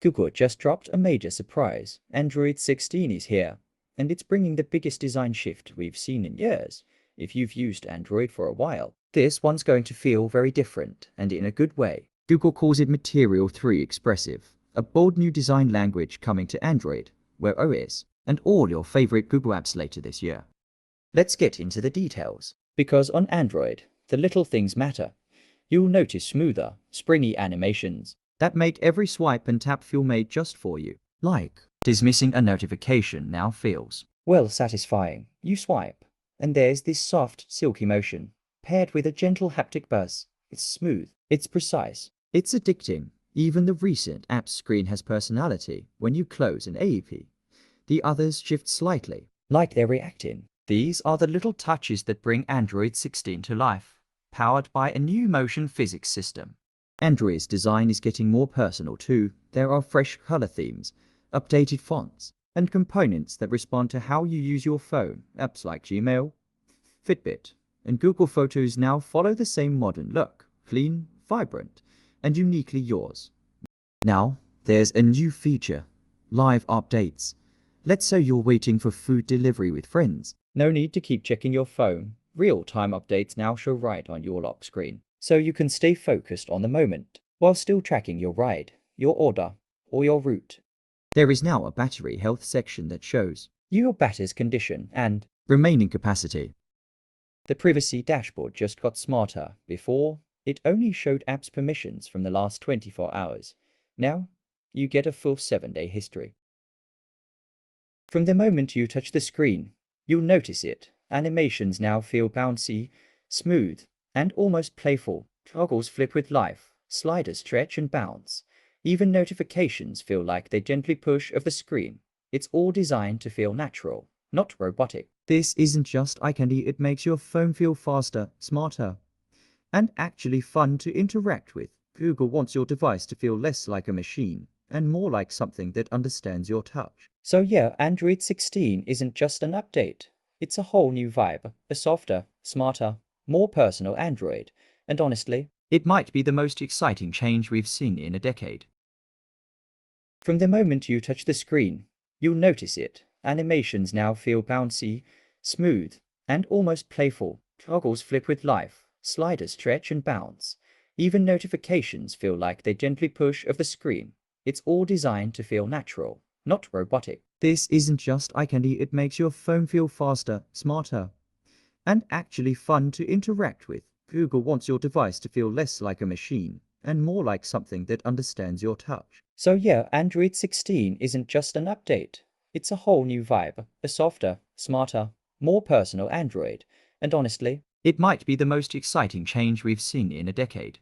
Google just dropped a major surprise. Android 16 is here, and it's bringing the biggest design shift we've seen in years. If you've used Android for a while, this one's going to feel very different, and in a good way. Google calls it Material 3 Expressive, a bold new design language coming to Android, Wear OS, and all your favorite Google apps later this year. Let's get into the details, because on Android, the little things matter. You'll notice smoother, springy animations that make every swipe and tap feel made just for you. Like, dismissing a notification now feels, well, satisfying. You swipe, and there's this soft, silky motion, paired with a gentle haptic buzz. It's smooth, it's precise, it's addicting. Even the recent app screen has personality. When you close an app, the others shift slightly, like they're reacting. These are the little touches that bring Android 16 to life, powered by a new motion physics system. Android's design is getting more personal too. There are fresh color themes, updated fonts, and components that respond to how you use your phone. Apps like Gmail, Fitbit, and Google Photos now follow the same modern look, clean, vibrant, and uniquely yours. Now, there's a new feature, live updates. Let's say you're waiting for food delivery with friends. No need to keep checking your phone. Real-time updates now show right on your lock screen, so you can stay focused on the moment while still tracking your ride, your order, or your route. There is now a battery health section that shows your battery's condition and remaining capacity. The privacy dashboard just got smarter. Before, it only showed apps permissions from the last 24 hours. Now, you get a full 7-day history. From the moment you touch the screen, you'll notice it. Animations now feel bouncy, smooth, and almost playful. Toggles flip with life, sliders stretch and bounce. Even notifications feel like they gently push of the screen. It's all designed to feel natural, not robotic. This isn't just eye candy, it makes your phone feel faster, smarter, and actually fun to interact with. Google wants your device to feel less like a machine and more like something that understands your touch. So yeah, Android 16 isn't just an update. It's a whole new vibe, a softer, smarter, more personal Android. And honestly, it might be the most exciting change we've seen in a decade. From the moment you touch the screen, you'll notice it. Animations now feel bouncy, smooth, and almost playful. Toggles flip with life, sliders stretch and bounce. Even notifications feel like they gently push of the screen. It's all designed to feel natural, not robotic. This isn't just eye candy, it makes your phone feel faster, smarter, and actually fun to interact with. Google wants your device to feel less like a machine and more like something that understands your touch. So yeah, Android 16 isn't just an update. It's a whole new vibe, a softer, smarter, more personal Android. And honestly, it might be the most exciting change we've seen in a decade.